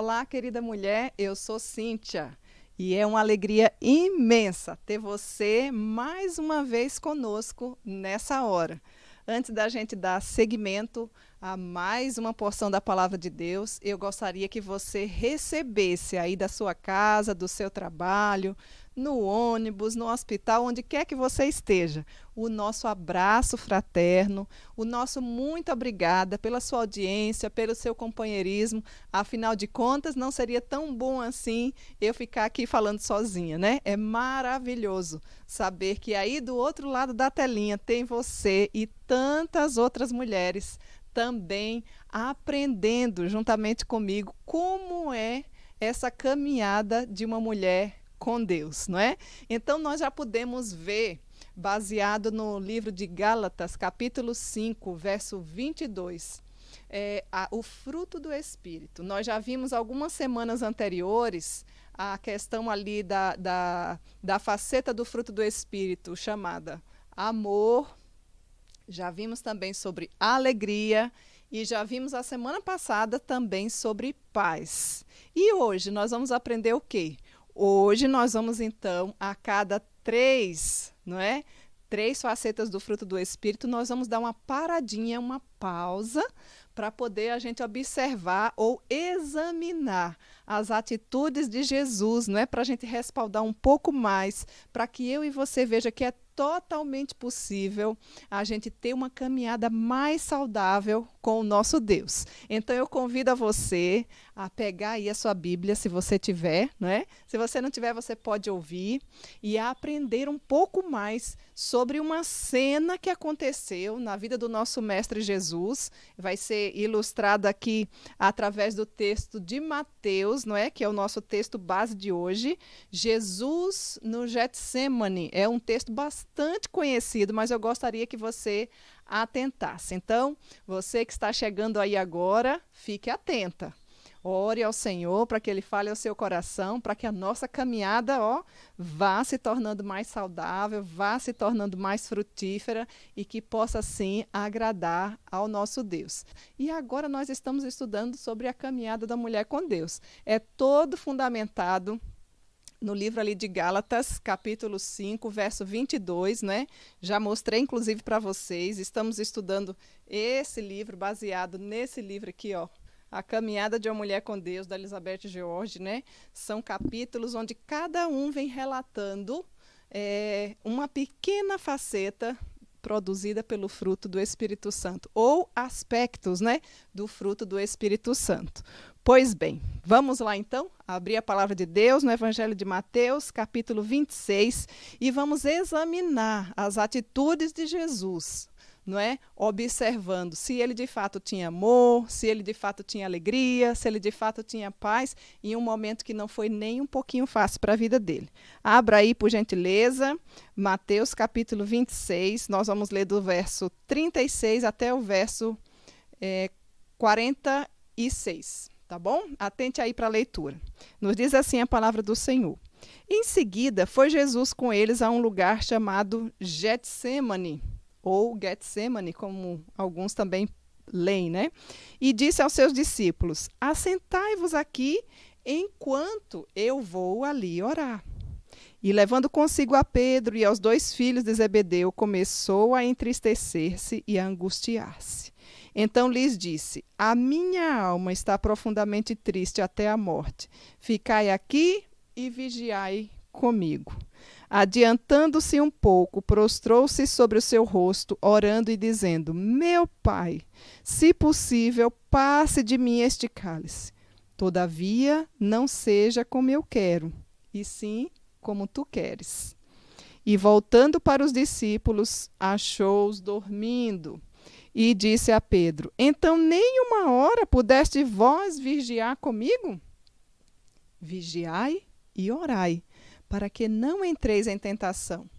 Olá, querida mulher, eu sou Cíntia e é uma alegria imensa ter você mais uma vez conosco nessa hora. Antes da gente dar seguimento a mais uma porção da Palavra de Deus, eu gostaria que você recebesse aí da sua casa, do seu trabalho, no ônibus, no hospital, onde quer que você esteja, o nosso abraço fraterno, o nosso muito obrigada pela sua audiência, pelo seu companheirismo. Afinal de contas, não seria tão bom assim eu ficar aqui falando sozinha, né? É maravilhoso saber que aí do outro lado da telinha tem você e tantas outras mulheres também aprendendo juntamente comigo como é essa caminhada de uma mulher com Deus, não é? Então nós já podemos ver, baseado no livro de Gálatas, capítulo 5, verso 22, o fruto do Espírito. Nós já vimos algumas semanas anteriores a questão ali da faceta do fruto do Espírito, chamada amor. Já vimos também sobre alegria e já vimos a semana passada também sobre paz. E hoje nós vamos aprender o quê? Hoje nós vamos então, a cada três facetas do fruto do Espírito, nós vamos dar uma paradinha, uma pausa, para poder a gente observar ou examinar as atitudes de Jesus, não é? Para a gente respaldar um pouco mais, para que eu e você veja que é totalmente possível a gente ter uma caminhada mais saudável com o nosso Deus. Então eu convido a você a pegar aí a sua Bíblia, se você tiver, não é? Se você não tiver, você pode ouvir e a aprender um pouco mais sobre uma cena que aconteceu na vida do nosso mestre Jesus. Vai ser ilustrada aqui através do texto de Mateus, não é? Que é o nosso texto base de hoje. Jesus no Getsemane. É um texto bastante conhecido, mas eu gostaria que você atentasse. Então, você que está chegando aí agora, fique atenta. Ore ao Senhor para que Ele fale ao seu coração, para que a nossa caminhada, vá se tornando mais saudável, vá se tornando mais frutífera e que possa, assim, agradar ao nosso Deus. E agora nós estamos estudando sobre a caminhada da mulher com Deus. É todo fundamentado no livro ali de Gálatas, capítulo 5, verso 22, né? Já mostrei, inclusive, para vocês. Estamos estudando esse livro, baseado nesse livro aqui, A Caminhada de uma Mulher com Deus, da Elizabeth George, né? São capítulos onde cada um vem relatando uma pequena faceta produzida pelo fruto do Espírito Santo, ou aspectos, né, do fruto do Espírito Santo. Pois bem, vamos lá então abrir a palavra de Deus no Evangelho de Mateus, capítulo 26, e vamos examinar as atitudes de Jesus, não é? Observando se ele de fato tinha amor, se ele de fato tinha alegria, se ele de fato tinha paz, em um momento que não foi nem um pouquinho fácil para a vida dele. Abra aí, por gentileza, Mateus capítulo 26, nós vamos ler do verso 36 até o verso 46, tá bom? Atente aí para a leitura. Nos diz assim a palavra do Senhor. Em seguida, foi Jesus com eles a um lugar chamado Getsemane, ou Getsemane, como alguns também leem, né? E disse aos seus discípulos: assentai-vos aqui enquanto eu vou ali orar. E levando consigo a Pedro e aos 2 filhos de Zebedeu, começou a entristecer-se e a angustiar-se. Então lhes disse: a minha alma está profundamente triste até a morte. Ficai aqui e vigiai comigo. Adiantando-se um pouco, prostrou-se sobre o seu rosto, orando e dizendo: meu Pai, se possível, passe de mim este cálice. Todavia, não seja como eu quero, e sim como tu queres. E voltando para os discípulos, achou-os dormindo. E disse a Pedro: então nem uma hora pudeste vós vigiar comigo? Vigiai e orai, para que não entreis em tentação.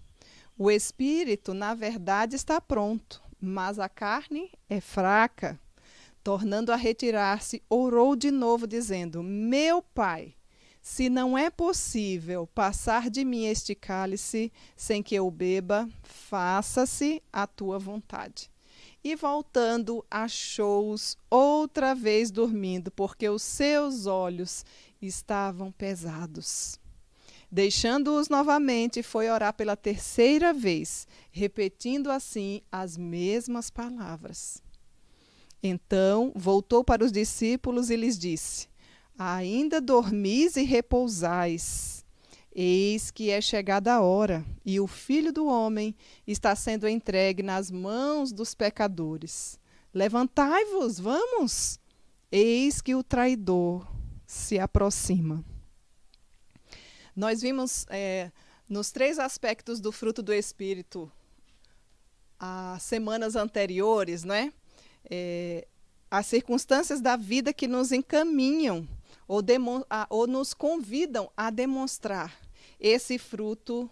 O espírito, na verdade, está pronto, mas a carne é fraca. Tornando a retirar-se, orou de novo, dizendo: meu Pai, se não é possível passar de mim este cálice sem que eu beba, faça-se a tua vontade. e voltando, achou-os outra vez dormindo, porque os seus olhos estavam pesados. Deixando-os novamente, foi orar pela terceira vez, repetindo assim as mesmas palavras. Então voltou para os discípulos e lhes disse: ainda dormis e repousais? Eis que é chegada a hora, e o Filho do Homem está sendo entregue nas mãos dos pecadores. Levantai-vos, vamos! Eis que o traidor se aproxima. Nós vimos nos 3 aspectos do fruto do Espírito, as semanas anteriores, né? As circunstâncias da vida que nos encaminham ou nos convidam a demonstrar esse fruto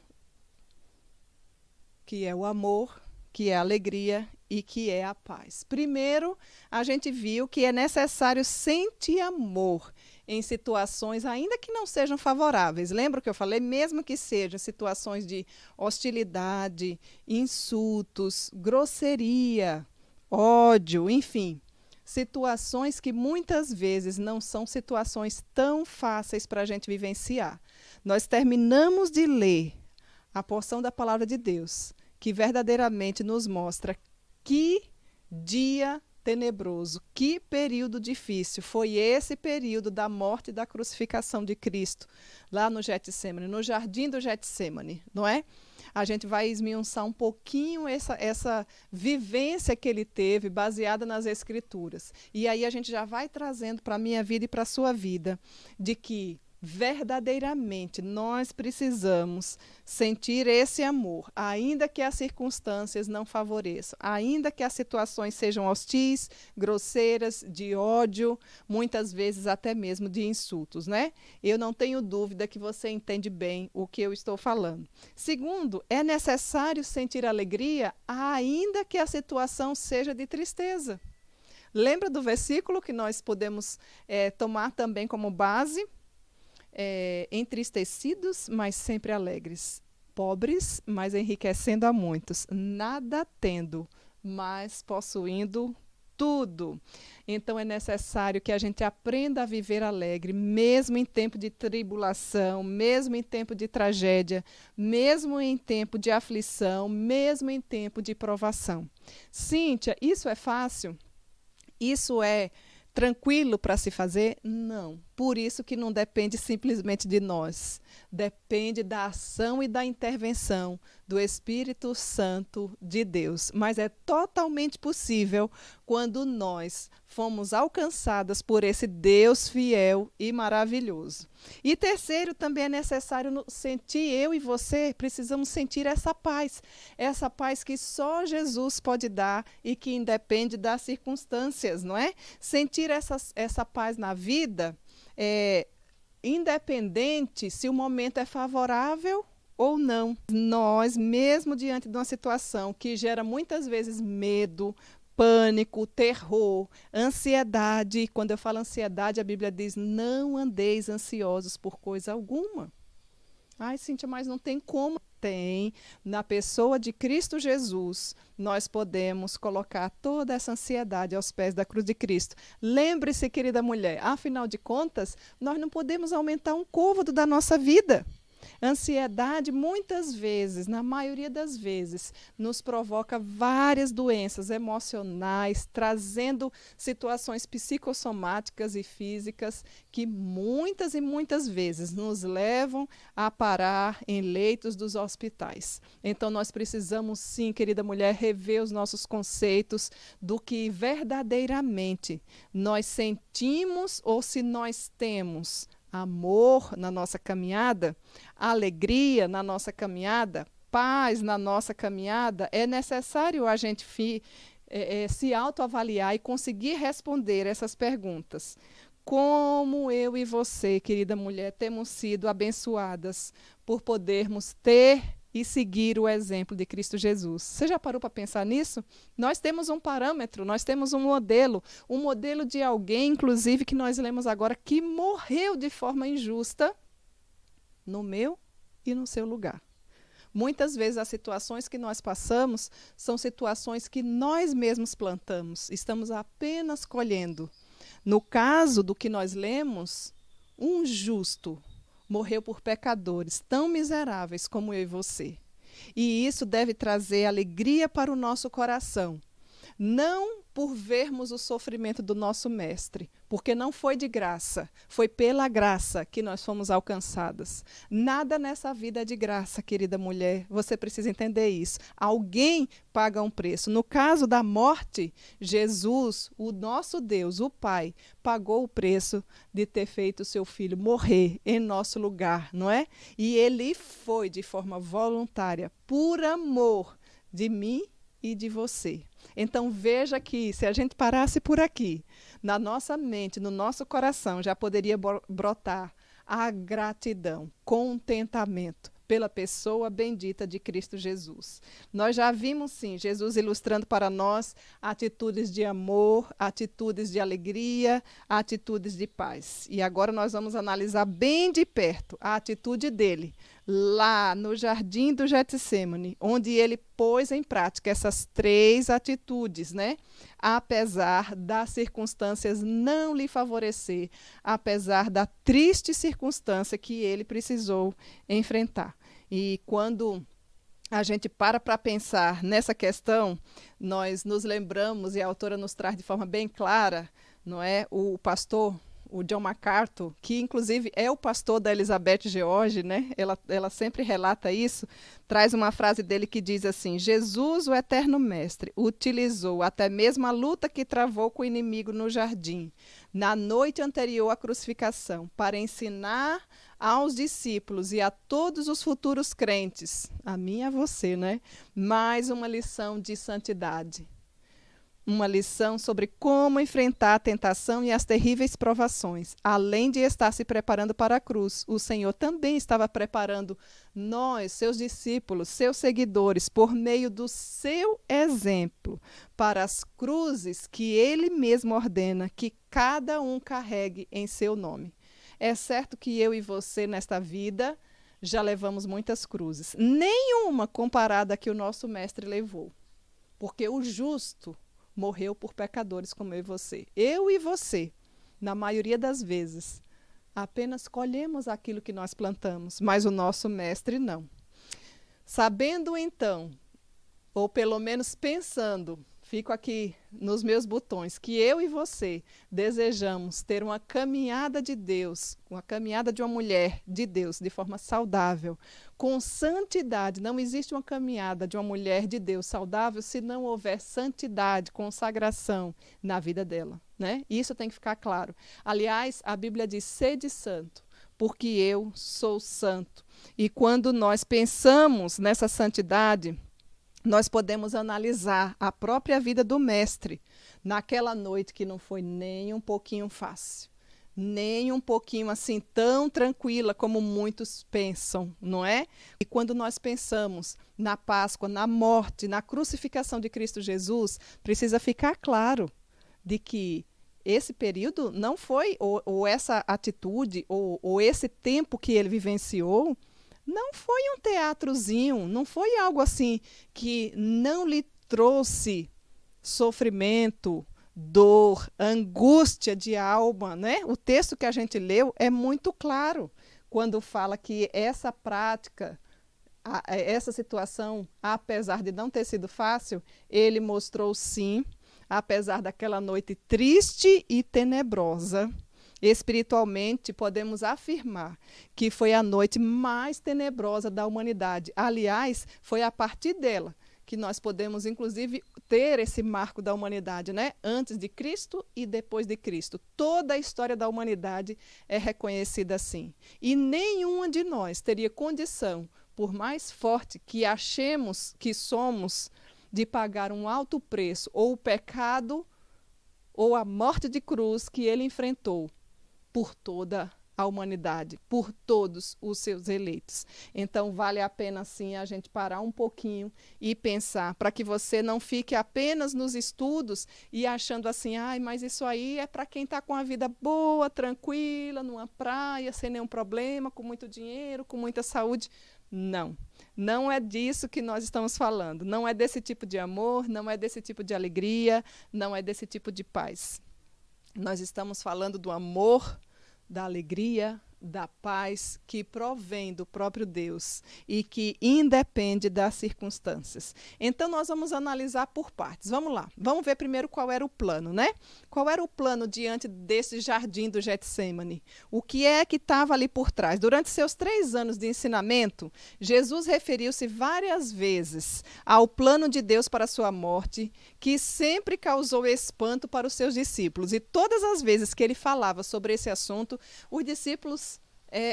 que é o amor, que é a alegria e que é a paz. Primeiro, a gente viu que é necessário sentir amor em situações ainda que não sejam favoráveis. Lembra que eu falei? Mesmo que sejam situações de hostilidade, insultos, grosseria, ódio, enfim, situações que muitas vezes não são situações tão fáceis para a gente vivenciar. Nós terminamos de ler a porção da palavra de Deus, que verdadeiramente nos mostra que dia tenebroso, que período difícil foi esse período da morte e da crucificação de Cristo, lá no Getsemane, no jardim do Getsemane, não é? A gente vai esmiuçar um pouquinho essa vivência que ele teve, baseada nas Escrituras. E aí a gente já vai trazendo para a minha vida e para a sua vida, de que verdadeiramente nós precisamos sentir esse amor, ainda que as circunstâncias não favoreçam, ainda que as situações sejam hostis, grosseiras, de ódio, muitas vezes até mesmo de insultos, né? Eu não tenho dúvida que você entende bem o que eu estou falando. Segundo, é necessário sentir alegria, ainda que a situação seja de tristeza. Lembra do versículo que nós podemos tomar também como base? Entristecidos, mas sempre alegres, pobres, mas enriquecendo a muitos, nada tendo, mas possuindo tudo. Então é necessário que a gente aprenda a viver alegre, mesmo em tempo de tribulação, mesmo em tempo de tragédia, mesmo em tempo de aflição, mesmo em tempo de provação. Cíntia, isso é fácil? Isso é tranquilo para se fazer? Não. Por isso que não depende simplesmente de nós. Depende da ação e da intervenção do Espírito Santo de Deus. Mas é totalmente possível quando nós fomos alcançadas por esse Deus fiel e maravilhoso. E terceiro, também é necessário sentir, eu e você, precisamos sentir essa paz que só Jesus pode dar e que independe das circunstâncias, não é? Sentir essa paz na vida, independente se o momento é favorável ou não. Nós, mesmo diante de uma situação que gera muitas vezes medo, pânico, terror, ansiedade. Quando eu falo ansiedade, a Bíblia diz: não andeis ansiosos por coisa alguma. Ai, Cíntia, mas não tem como. Tem. Na pessoa de Cristo Jesus, nós podemos colocar toda essa ansiedade aos pés da cruz de Cristo. Lembre-se, querida mulher, afinal de contas, nós não podemos aumentar um côvado da nossa vida. Ansiedade, muitas vezes, na maioria das vezes, nos provoca várias doenças emocionais, trazendo situações psicossomáticas e físicas que muitas e muitas vezes nos levam a parar em leitos dos hospitais. Então, nós precisamos, sim, querida mulher, rever os nossos conceitos do que verdadeiramente nós sentimos ou se nós temos amor na nossa caminhada, alegria na nossa caminhada, paz na nossa caminhada. É necessário a gente se autoavaliar e conseguir responder essas perguntas. Como eu e você, querida mulher, temos sido abençoadas por podermos ter e seguir o exemplo de Cristo Jesus. Você já parou para pensar nisso? Nós temos um parâmetro, nós temos um modelo de alguém, inclusive, que nós lemos agora, que morreu de forma injusta no meu e no seu lugar. Muitas vezes as situações que nós passamos são situações que nós mesmos plantamos, estamos apenas colhendo. No caso do que nós lemos, um justo morreu por pecadores tão miseráveis como eu e você. E isso deve trazer alegria para o nosso coração. Não por vermos o sofrimento do nosso mestre, porque não foi de graça, foi pela graça que nós fomos alcançadas. Nada nessa vida é de graça, querida mulher, você precisa entender isso. Alguém paga um preço. No caso da morte, Jesus, o nosso Deus, o Pai, pagou o preço de ter feito o seu filho morrer em nosso lugar, não é? E ele foi de forma voluntária, por amor de mim e de você. Então veja que se a gente parasse por aqui, na nossa mente, no nosso coração, já poderia brotar a gratidão, contentamento pela pessoa bendita de Cristo Jesus. Nós já vimos, sim, Jesus ilustrando para nós atitudes de amor, atitudes de alegria, atitudes de paz. E agora nós vamos analisar bem de perto a atitude dele, lá no jardim do Getsêmani, onde ele pôs em prática essas 3 atitudes, né? Apesar das circunstâncias não lhe favorecer, apesar da triste circunstância que ele precisou enfrentar. E quando a gente para pensar nessa questão, nós nos lembramos, e a autora nos traz de forma bem clara, não é? O pastor, o John MacArthur, que inclusive é o pastor da Elizabeth George, né? Ela sempre relata isso, traz uma frase dele que diz assim: Jesus, o eterno mestre, utilizou até mesmo a luta que travou com o inimigo no jardim, na noite anterior à crucificação, para ensinar aos discípulos e a todos os futuros crentes, a mim e a você, né? Mais uma lição de santidade. Uma lição sobre como enfrentar a tentação e as terríveis provações. Além de estar se preparando para a cruz, o Senhor também estava preparando nós, seus discípulos, seus seguidores, por meio do seu exemplo, para as cruzes que ele mesmo ordena que cada um carregue em seu nome. É certo que eu e você, nesta vida, já levamos muitas cruzes. Nenhuma comparada a que o nosso mestre levou. Porque o justo morreu por pecadores como eu e você. Eu e você, na maioria das vezes, apenas colhemos aquilo que nós plantamos, mas o nosso mestre não. Sabendo então, ou pelo menos pensando, fico aqui nos meus botões, que eu e você desejamos ter uma caminhada de Deus, uma caminhada de uma mulher de Deus de forma saudável, com santidade. Não existe uma caminhada de uma mulher de Deus saudável se não houver santidade, consagração na vida dela, né? Isso tem que ficar claro. Aliás, a Bíblia diz: sede santo, porque eu sou santo. E quando nós pensamos nessa santidade, nós podemos analisar a própria vida do mestre naquela noite que não foi nem um pouquinho fácil, nem um pouquinho assim tão tranquila como muitos pensam, não é? E quando nós pensamos na Páscoa, na morte, na crucificação de Cristo Jesus, precisa ficar claro de que esse período não foi, ou essa atitude, ou esse tempo que ele vivenciou, não foi um teatrozinho, não foi algo assim que não lhe trouxe sofrimento, dor, angústia de alma, né? O texto que a gente leu é muito claro quando fala que essa prática, essa situação, apesar de não ter sido fácil, ele mostrou sim, apesar daquela noite triste e tenebrosa. Espiritualmente, podemos afirmar que foi a noite mais tenebrosa da humanidade. Aliás, foi a partir dela que nós podemos, inclusive, ter esse marco da humanidade, né? Antes de Cristo e depois de Cristo. Toda a história da humanidade é reconhecida assim. E nenhuma de nós teria condição, por mais forte que achemos que somos, de pagar um alto preço, ou o pecado, ou a morte de cruz que ele enfrentou por toda a humanidade, por todos os seus eleitos. Então, vale a pena, sim, a gente parar um pouquinho e pensar, para que você não fique apenas nos estudos e achando assim, mas isso aí é para quem está com a vida boa, tranquila, numa praia, sem nenhum problema, com muito dinheiro, com muita saúde. Não. Não é disso que nós estamos falando. Não é desse tipo de amor, não é desse tipo de alegria, não é desse tipo de paz. Nós estamos falando do amor, da alegria, da paz que provém do próprio Deus e que independe das circunstâncias. Então nós vamos analisar por partes. Vamos lá. Vamos ver primeiro qual era o plano, né? Qual era o plano diante desse jardim do Getsemane? O que é que estava ali por trás? Durante seus 3 anos de ensinamento, Jesus referiu-se várias vezes ao plano de Deus para a sua morte, que sempre causou espanto para os seus discípulos. E todas as vezes que ele falava sobre esse assunto, os discípulos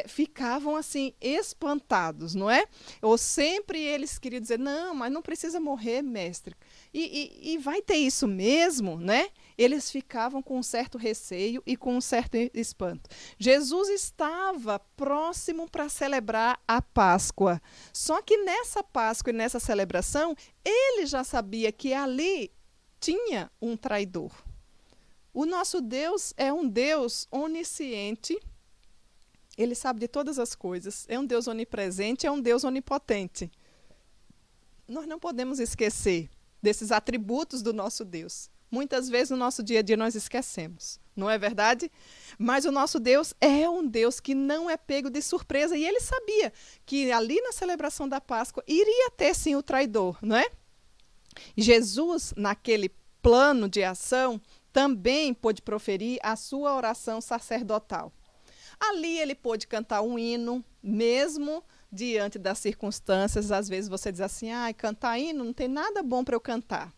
ficavam assim espantados, não é? Ou sempre eles queriam dizer, não, mas não precisa morrer, mestre. E vai ter isso mesmo, né? Eles ficavam com um certo receio e com um certo espanto. Jesus estava próximo para celebrar a Páscoa. Só que nessa Páscoa e nessa celebração, ele já sabia que ali tinha um traidor. O nosso Deus é um Deus onisciente. Ele sabe de todas as coisas. É um Deus onipresente, é um Deus onipotente. Nós não podemos esquecer desses atributos do nosso Deus. Muitas vezes no nosso dia a dia nós esquecemos, não é verdade? Mas o nosso Deus é um Deus que não é pego de surpresa. E ele sabia que ali na celebração da Páscoa iria ter sim o traidor, não é? Jesus, naquele plano de ação, também pôde proferir a sua oração sacerdotal. Ali ele pôde cantar um hino, mesmo diante das circunstâncias. Às vezes você diz assim, cantar hino não tem nada bom para eu cantar.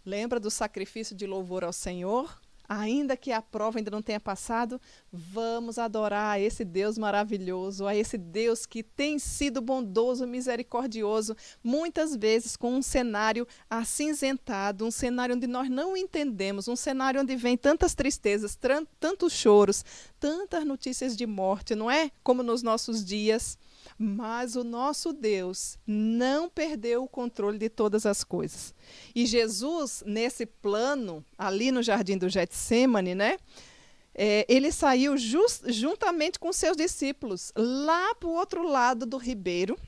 Lembra do sacrifício de louvor ao Senhor? Ainda que a prova ainda não tenha passado, vamos adorar a esse Deus maravilhoso, a esse Deus que tem sido bondoso, misericordioso, muitas vezes com um cenário acinzentado, um cenário onde nós não entendemos, um cenário onde vem tantas tristezas, tantos choros, tantas notícias de morte, não é? Como nos nossos dias. Mas o nosso Deus não perdeu o controle de todas as coisas. E Jesus, nesse plano, ali no jardim do Getsemane, né? Ele saiu juntamente com seus discípulos, lá para o outro lado do ribeiro,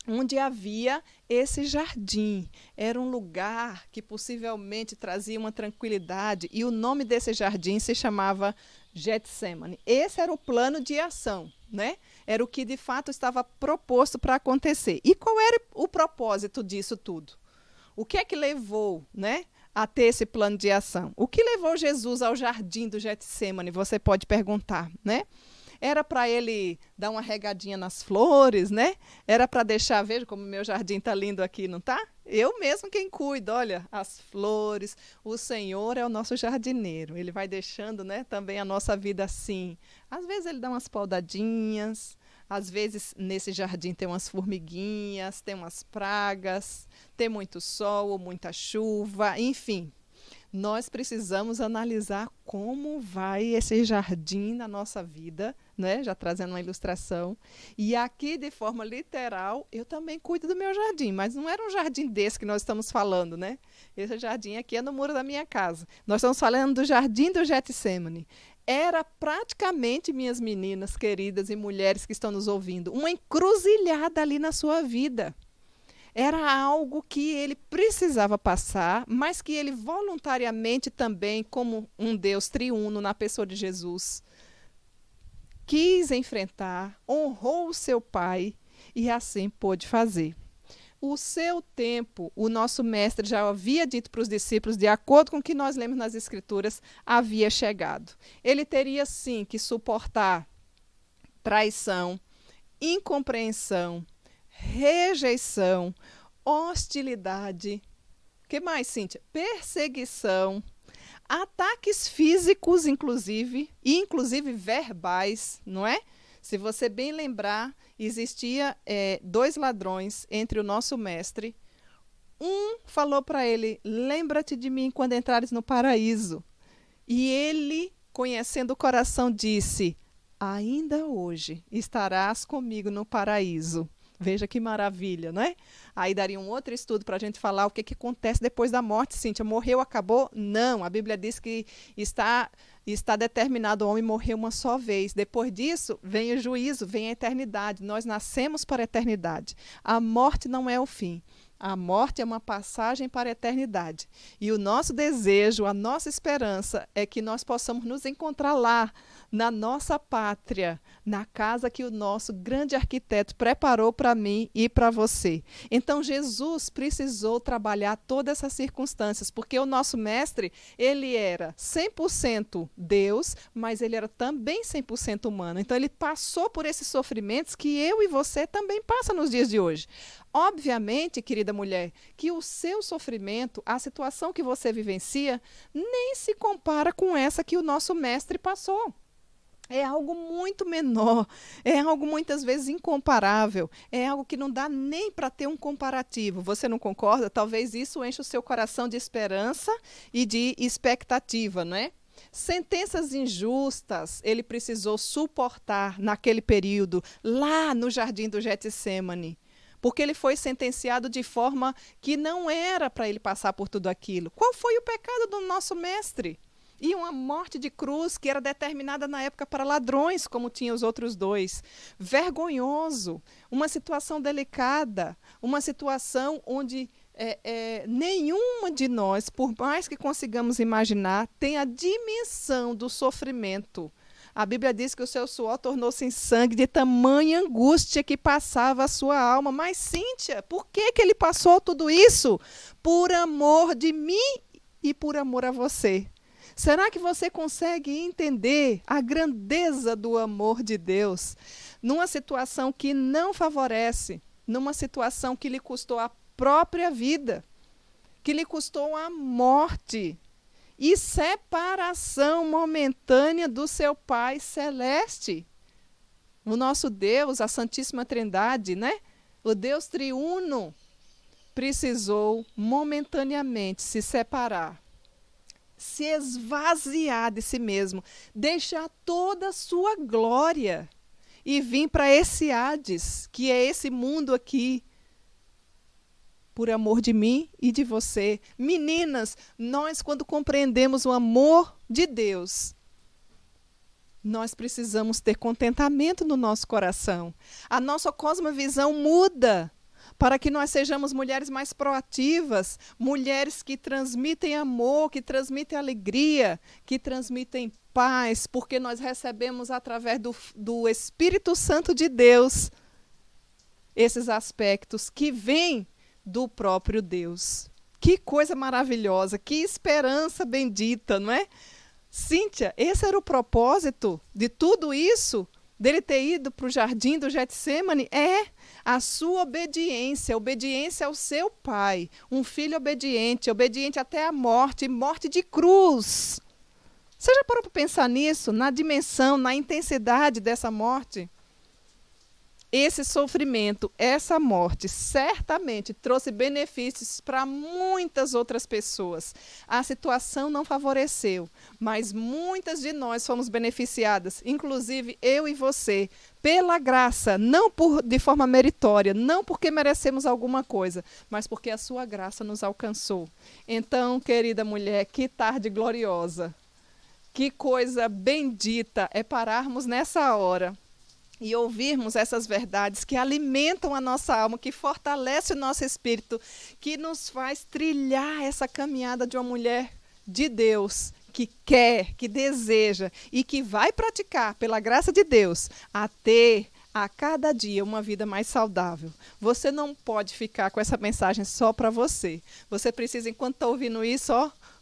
onde havia esse jardim. Era um lugar que possivelmente trazia uma tranquilidade, e o nome desse jardim se chamava Getsemane. Esse era o plano de ação, né? Era o que de fato estava proposto para acontecer. E qual era o propósito disso tudo? O que é que levou, né, a ter esse plano de ação? O que levou Jesus ao jardim do Getsemane? Você pode perguntar, né? Era para ele dar uma regadinha nas flores, né? Era para deixar, veja como meu jardim está lindo aqui, não tá? Eu mesmo quem cuido, olha, as flores. O Senhor é o nosso jardineiro. Ele vai deixando, né, também a nossa vida assim. Às vezes ele dá umas podadinhas, às vezes nesse jardim tem umas formiguinhas, tem umas pragas, tem muito sol ou muita chuva, enfim. Nós precisamos analisar como vai esse jardim na nossa vida, né? Já trazendo uma ilustração. E aqui, de forma literal, eu também cuido do meu jardim, mas não era um jardim desse que nós estamos falando, né? Esse jardim aqui é no muro da minha casa. Nós estamos falando do jardim do Getsemane. Era praticamente, minhas meninas queridas e mulheres que estão nos ouvindo, uma encruzilhada ali na sua vida. Era algo que ele precisava passar, mas que ele voluntariamente também, como um Deus triuno na pessoa de Jesus, quis enfrentar, honrou o seu Pai e assim pôde fazer. O seu tempo, o nosso mestre já havia dito para os discípulos, de acordo com o que nós lemos nas Escrituras, havia chegado. Ele teria sim que suportar traição, incompreensão, rejeição, hostilidade, que mais, Cíntia? Perseguição, ataques físicos, inclusive verbais, não é? Se você bem lembrar, existia 2 ladrões entre o nosso mestre. Um falou para ele, lembra-te de mim quando entrares no paraíso. E ele, conhecendo o coração, disse, ainda hoje estarás comigo no paraíso. Veja que maravilha, não é? Aí daria um outro estudo para a gente falar o que acontece depois da morte, Cíntia. Morreu, acabou? Não, a Bíblia diz que está determinado o homem morrer uma só vez. Depois disso, vem o juízo, vem a eternidade. Nós nascemos para a eternidade. A morte não é o fim. A morte é uma passagem para a eternidade. E o nosso desejo, a nossa esperança é que nós possamos nos encontrar lá, na nossa pátria, na casa que o nosso grande arquiteto preparou para mim e para você. Então, Jesus precisou trabalhar todas essas circunstâncias, porque o nosso mestre, ele era 100% Deus, mas ele era também 100% humano. Então, ele passou por esses sofrimentos que eu e você também passam nos dias de hoje. Obviamente, querida mulher, que o seu sofrimento, a situação que você vivencia, nem se compara com essa que o nosso mestre passou. É algo muito menor, é algo muitas vezes incomparável, é algo que não dá nem para ter um comparativo. Você não concorda? Talvez isso encha o seu coração de esperança e de expectativa, não é? Sentenças injustas ele precisou suportar naquele período, lá no jardim do Getsêmani, porque ele foi sentenciado de forma que não era para ele passar por tudo aquilo. Qual foi o pecado do nosso mestre? E uma morte de cruz que era determinada na época para ladrões, como tinha os outros dois. Vergonhoso, uma situação delicada, uma situação onde nenhuma de nós, por mais que consigamos imaginar, tem a dimensão do sofrimento. A Bíblia diz que o seu suor tornou-se em sangue de tamanha angústia que passava a sua alma. Mas, Cíntia, por que ele passou tudo isso? Por amor de mim e por amor a você. Será que você consegue entender a grandeza do amor de Deus numa situação que não favorece, numa situação que lhe custou a própria vida, que lhe custou a morte e separação momentânea do seu Pai Celeste? O nosso Deus, a Santíssima Trindade, né? O Deus triuno, precisou momentaneamente se separar, se esvaziar de si mesmo, deixar toda a sua glória e vir para esse Hades, que é esse mundo aqui, por amor de mim e de você. Meninas, nós quando compreendemos o amor de Deus, nós precisamos ter contentamento no nosso coração. A nossa cosmovisão muda, para que nós sejamos mulheres mais proativas, mulheres que transmitem amor, que transmitem alegria, que transmitem paz, porque nós recebemos através do Espírito Santo de Deus esses aspectos que vêm do próprio Deus. Que coisa maravilhosa, que esperança bendita, não é? Cíntia, esse era o propósito de tudo isso, dele ter ido para o jardim do Getsêmani? A sua obediência ao seu pai, um filho obediente, obediente até a morte, morte de cruz. Você já parou para pensar nisso, na dimensão, na intensidade dessa morte? Esse sofrimento, essa morte, certamente trouxe benefícios para muitas outras pessoas. A situação não favoreceu, mas muitas de nós fomos beneficiadas, inclusive eu e você, pela graça, não de forma meritória, não porque merecemos alguma coisa, mas porque a sua graça nos alcançou. Então, querida mulher, que tarde gloriosa, que coisa bendita é pararmos nessa hora e ouvirmos essas verdades que alimentam a nossa alma, que fortalece o nosso espírito, que nos faz trilhar essa caminhada de uma mulher de Deus, que quer, que deseja e que vai praticar, pela graça de Deus, a ter a cada dia uma vida mais saudável. Você não pode ficar com essa mensagem só para você. Você precisa, enquanto está ouvindo isso,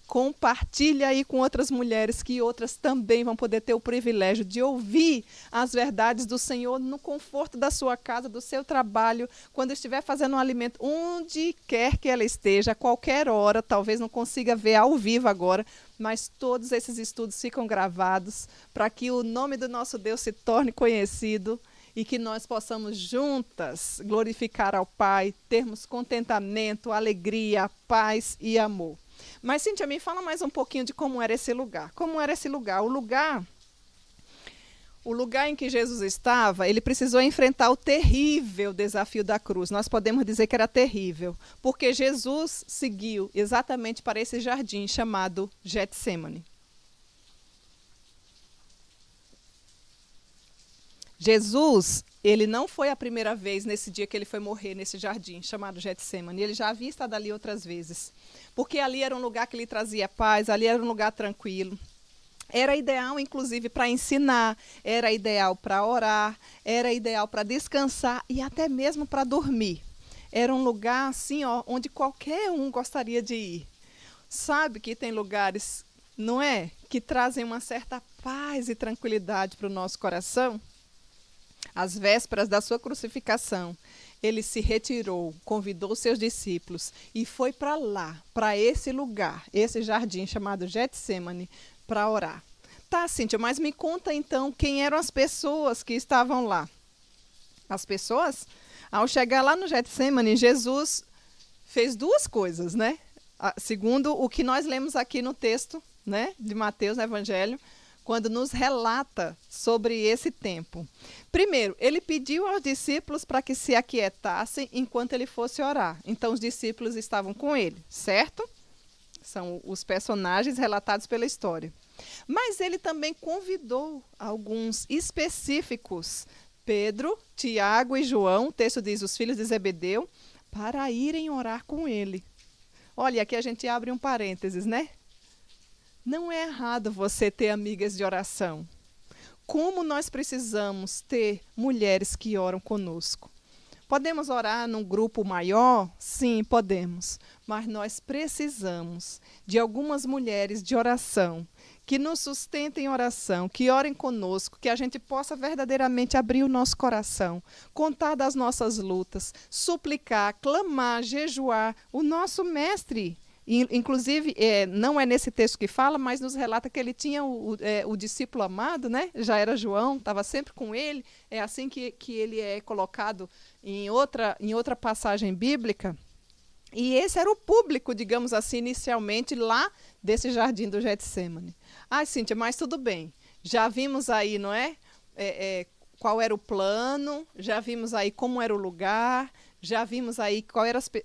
compartilha aí com outras mulheres, que outras também vão poder ter o privilégio de ouvir as verdades do Senhor no conforto da sua casa, do seu trabalho, quando estiver fazendo um alimento, onde quer que ela esteja, a qualquer hora, talvez não consiga ver ao vivo agora, mas todos esses estudos ficam gravados para que o nome do nosso Deus se torne conhecido e que nós possamos juntas glorificar ao Pai, termos contentamento, alegria, paz e amor. Mas, Cíntia, me fala mais um pouquinho de como era esse lugar. Como era esse lugar? O lugar em que Jesus estava, ele precisou enfrentar o terrível desafio da cruz. Nós podemos dizer que era terrível, porque Jesus seguiu exatamente para esse jardim chamado Getsêmani. Jesus, ele não foi a primeira vez nesse dia que ele foi morrer nesse jardim chamado Getsêmani. Ele já havia estado ali outras vezes, porque ali era um lugar que lhe trazia paz, ali era um lugar tranquilo. Era ideal, inclusive, para ensinar, era ideal para orar, era ideal para descansar e até mesmo para dormir. Era um lugar assim, ó, onde qualquer um gostaria de ir. Sabe que tem lugares, não é, que trazem uma certa paz e tranquilidade para o nosso coração? Às vésperas da sua crucificação, ele se retirou, convidou seus discípulos e foi para lá, para esse lugar, esse jardim chamado Getsêmani, para orar. Tá, Cíntia, mas me conta então quem eram as pessoas que estavam lá. As pessoas, ao chegar lá no Getsêmani, Jesus fez duas coisas, né? Segundo o que nós lemos aqui no texto, né, de Mateus, no Evangelho, quando nos relata sobre esse tempo. Primeiro, ele pediu aos discípulos para que se aquietassem enquanto ele fosse orar. Então, os discípulos estavam com ele, certo? São os personagens relatados pela história. Mas ele também convidou alguns específicos, Pedro, Tiago e João, o texto diz os filhos de Zebedeu, para irem orar com ele. Olha, aqui a gente abre um parênteses, né? Não é errado você ter amigas de oração. Como nós precisamos ter mulheres que oram conosco? Podemos orar num grupo maior? Sim, podemos. Mas nós precisamos de algumas mulheres de oração, que nos sustentem em oração, que orem conosco, que a gente possa verdadeiramente abrir o nosso coração, contar das nossas lutas, suplicar, clamar, jejuar. O nosso mestre, inclusive, não é nesse texto que fala, mas nos relata que ele tinha o discípulo amado, né? Já era João, estava sempre com ele. É assim que ele é colocado em outra passagem bíblica. E esse era o público, digamos assim, inicialmente lá desse jardim do Getsêmani. Ah, Cíntia, mas tudo bem. Já vimos aí, não é? Qual era o plano, já vimos aí como era o lugar, já vimos aí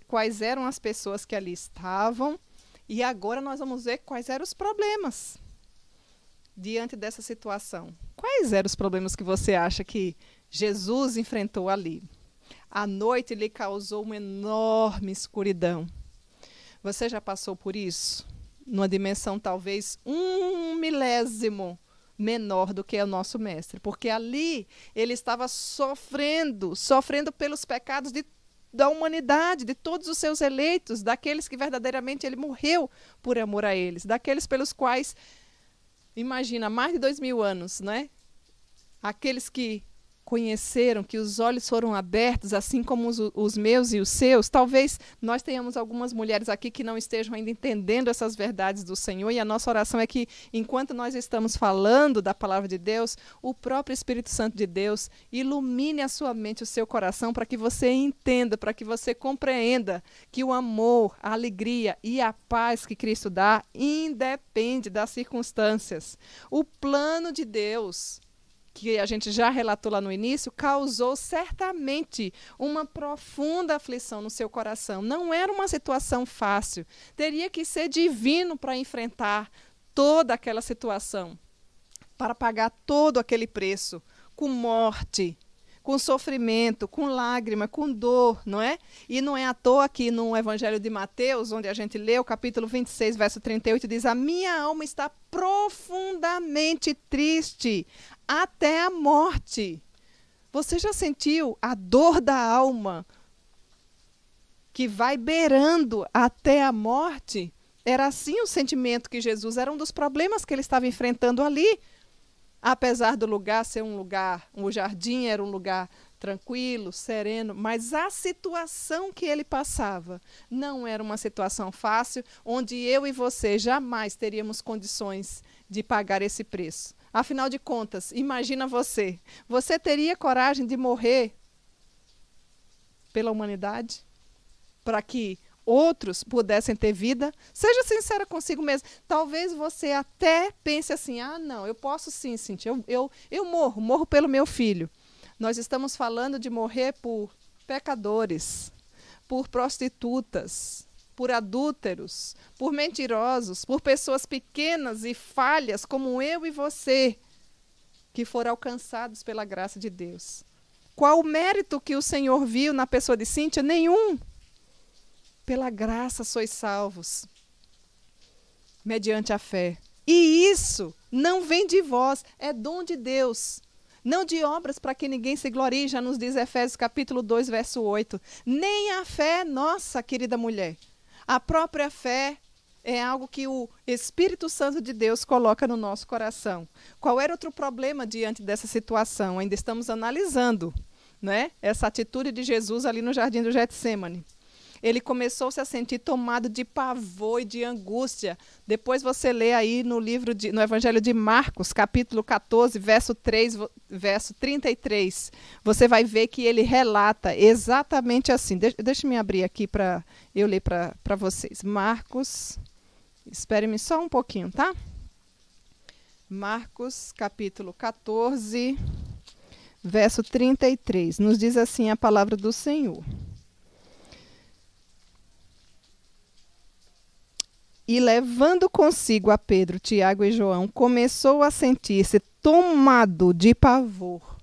quais eram as pessoas que ali estavam. E agora nós vamos ver quais eram os problemas diante dessa situação. Quais eram os problemas que você acha que Jesus enfrentou ali? A noite lhe causou uma enorme escuridão. Você já passou por isso? Numa dimensão talvez 1/1000 menor do que é o nosso mestre. Porque ali ele estava sofrendo pelos pecados da humanidade, de todos os seus eleitos, daqueles que verdadeiramente ele morreu por amor a eles, daqueles pelos quais, imagina, mais de 2000 anos, né? Aqueles que conheceram, que os olhos foram abertos, assim como os meus e os seus. Talvez nós tenhamos algumas mulheres aqui que não estejam ainda entendendo essas verdades do Senhor, e a nossa oração é que, enquanto nós estamos falando da palavra de Deus, o próprio Espírito Santo de Deus ilumine a sua mente, o seu coração, para que você entenda, para que você compreenda que o amor, a alegria e a paz que Cristo dá independe das circunstâncias. O plano de Deus, que a gente já relatou lá no início, causou certamente uma profunda aflição no seu coração. Não era uma situação fácil. Teria que ser divino para enfrentar toda aquela situação, para pagar todo aquele preço, com morte, com sofrimento, com lágrima, com dor, não é? E não é à toa que no Evangelho de Mateus, onde a gente lê o capítulo 26, verso 38, diz: a minha alma está profundamente triste, até a morte. Você já sentiu a dor da alma que vai beirando até a morte? Era assim o sentimento que Jesus, era um dos problemas que ele estava enfrentando ali. Apesar do lugar ser o jardim era um lugar tranquilo, sereno, mas a situação que ele passava não era uma situação fácil, onde eu e você jamais teríamos condições de pagar esse preço. Afinal de contas, imagina você teria coragem de morrer pela humanidade? Para que outros pudessem ter vida? Seja sincera consigo mesmo. Talvez você até pense assim, não, eu posso sim, Cíntia, eu morro pelo meu filho. Nós estamos falando de morrer por pecadores, por prostitutas, por adúlteros, por mentirosos, por pessoas pequenas e falhas como eu e você, que foram alcançados pela graça de Deus. Qual o mérito que o Senhor viu na pessoa de Cíntia? Nenhum. Pela graça sois salvos, mediante a fé. E isso não vem de vós, é dom de Deus. Não de obras para que ninguém se glorie, já nos diz Efésios capítulo 2, verso 8. Nem a fé nossa, querida mulher. A própria fé é algo que o Espírito Santo de Deus coloca no nosso coração. Qual era outro problema diante dessa situação? Ainda estamos analisando, né, essa atitude de Jesus ali no jardim do Getsêmani. Ele começou-se a sentir tomado de pavor e de angústia. Depois você lê aí no Evangelho de Marcos, capítulo 14, verso 33. Você vai ver que ele relata exatamente assim. Deixa eu abrir aqui para eu ler para vocês. Marcos, espere-me só um pouquinho, tá? Marcos, capítulo 14, verso 33. Nos diz assim a palavra do Senhor. E levando consigo a Pedro, Tiago e João, começou a sentir-se tomado de pavor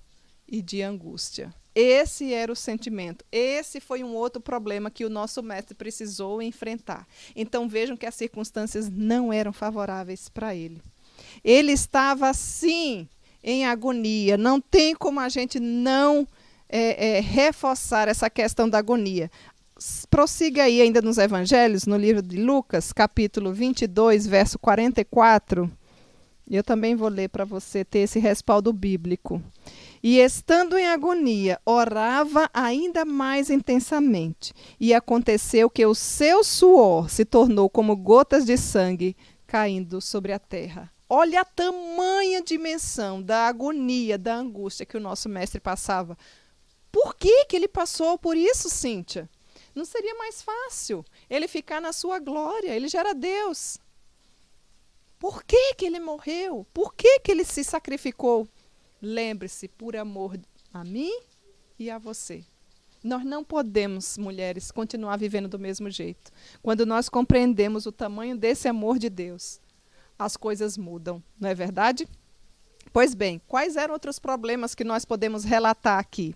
e de angústia. Esse era o sentimento. Esse foi um outro problema que o nosso mestre precisou enfrentar. Então vejam que as circunstâncias não eram favoráveis para ele. Ele estava, sim, em agonia. Não tem como a gente não reforçar essa questão da agonia. Prossiga aí ainda nos evangelhos, no livro de Lucas, capítulo 22, verso 44. Eu também vou ler para você ter esse respaldo bíblico. E estando em agonia, orava ainda mais intensamente. E aconteceu que o seu suor se tornou como gotas de sangue caindo sobre a terra. Olha a tamanha dimensão da agonia, da angústia que o nosso mestre passava. Por que ele passou por isso, Cíntia? Não seria mais fácil ele ficar na sua glória? Ele já era Deus. Por que ele morreu? Por que ele se sacrificou? Lembre-se, por amor a mim e a você. Nós não podemos, mulheres, continuar vivendo do mesmo jeito. Quando nós compreendemos o tamanho desse amor de Deus, as coisas mudam, não é verdade? Pois bem, quais eram outros problemas que nós podemos relatar aqui?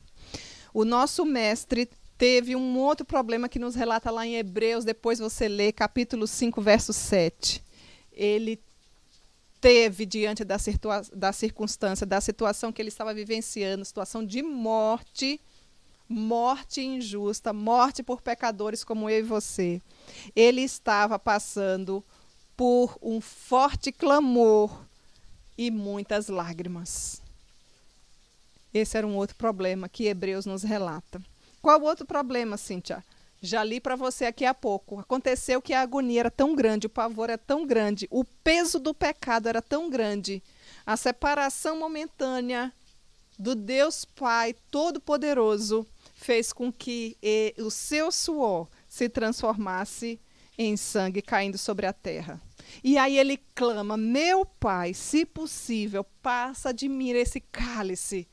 O nosso mestre teve um outro problema que nos relata lá em Hebreus, depois você lê capítulo 5, verso 7. Ele teve, diante da circunstância, da situação que ele estava vivenciando, situação de morte, morte injusta, morte por pecadores como eu e você. Ele estava passando por um forte clamor e muitas lágrimas. Esse era um outro problema que Hebreus nos relata. Qual outro problema, Cíntia? Já li para você aqui há pouco. Aconteceu que a agonia era tão grande, o pavor era tão grande, o peso do pecado era tão grande, a separação momentânea do Deus Pai Todo-Poderoso fez com que o seu suor se transformasse em sangue caindo sobre a terra. E aí ele clama, meu Pai, se possível, passa de mim esse cálice.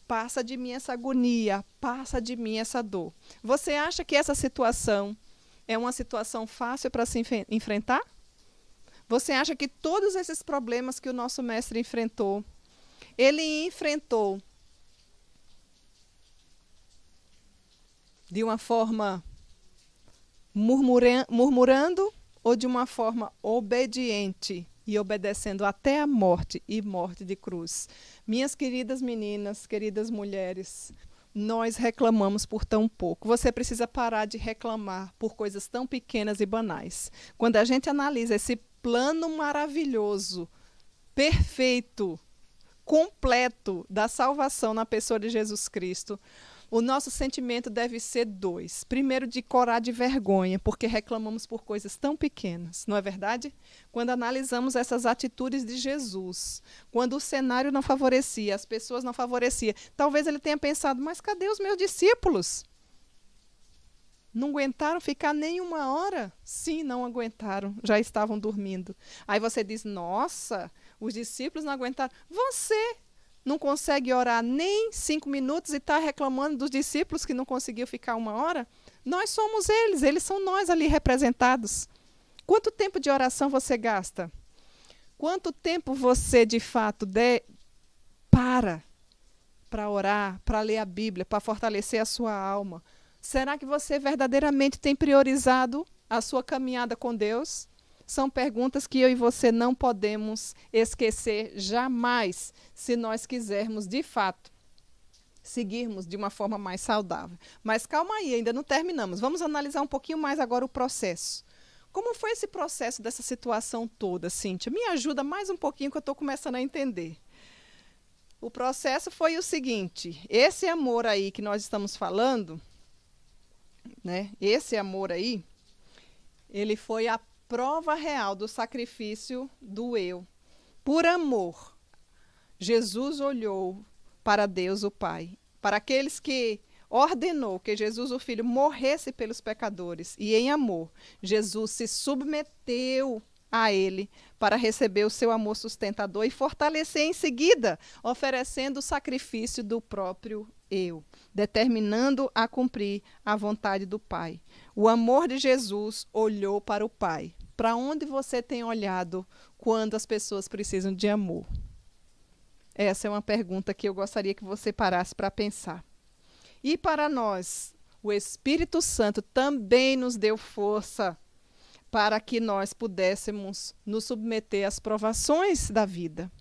Passa de mim essa agonia, passa de mim essa dor. Você acha que essa situação é uma situação fácil para se enfrentar? Você acha que todos esses problemas que o nosso mestre enfrentou, ele enfrentou de uma forma murmurando ou de uma forma obediente? E obedecendo até a morte e morte de cruz. Minhas queridas meninas, queridas mulheres, nós reclamamos por tão pouco. Você precisa parar de reclamar por coisas tão pequenas e banais. Quando a gente analisa esse plano maravilhoso, perfeito, completo da salvação na pessoa de Jesus Cristo, o nosso sentimento deve ser dois. Primeiro, de corar de vergonha, porque reclamamos por coisas tão pequenas, não é verdade? Quando analisamos essas atitudes de Jesus, quando o cenário não favorecia, as pessoas não favoreciam, talvez ele tenha pensado, mas cadê os meus discípulos? Não aguentaram ficar nem uma hora? Sim, não aguentaram, já estavam dormindo. Aí você diz, nossa, os discípulos não aguentaram. Você não consegue orar nem 5 minutos e está reclamando dos discípulos que não conseguiu ficar uma hora? Nós somos eles são nós ali representados. Quanto tempo de oração você gasta? Quanto tempo você, de fato, para orar, para ler a Bíblia, para fortalecer a sua alma? Será que você verdadeiramente tem priorizado a sua caminhada com Deus? São perguntas que eu e você não podemos esquecer jamais, se nós quisermos, de fato, seguirmos de uma forma mais saudável. Mas calma aí, ainda não terminamos. Vamos analisar um pouquinho mais agora o processo. Como foi esse processo dessa situação toda, Cíntia? Me ajuda mais um pouquinho que eu estou começando a entender. O processo foi o seguinte, esse amor aí que nós estamos falando, né? Esse amor aí, ele foi a prova real do sacrifício do eu. Por amor, Jesus olhou para Deus o Pai, para aqueles que ordenou que Jesus o Filho morresse pelos pecadores, e em amor, Jesus se submeteu a ele para receber o seu amor sustentador e fortalecer em seguida, oferecendo o sacrifício do próprio eu, determinando a cumprir a vontade do Pai. O amor de Jesus olhou para o Pai. Para onde você tem olhado quando as pessoas precisam de amor? Essa é uma pergunta que eu gostaria que você parasse para pensar. E para nós, o Espírito Santo também nos deu força para que nós pudéssemos nos submeter às provações da vida.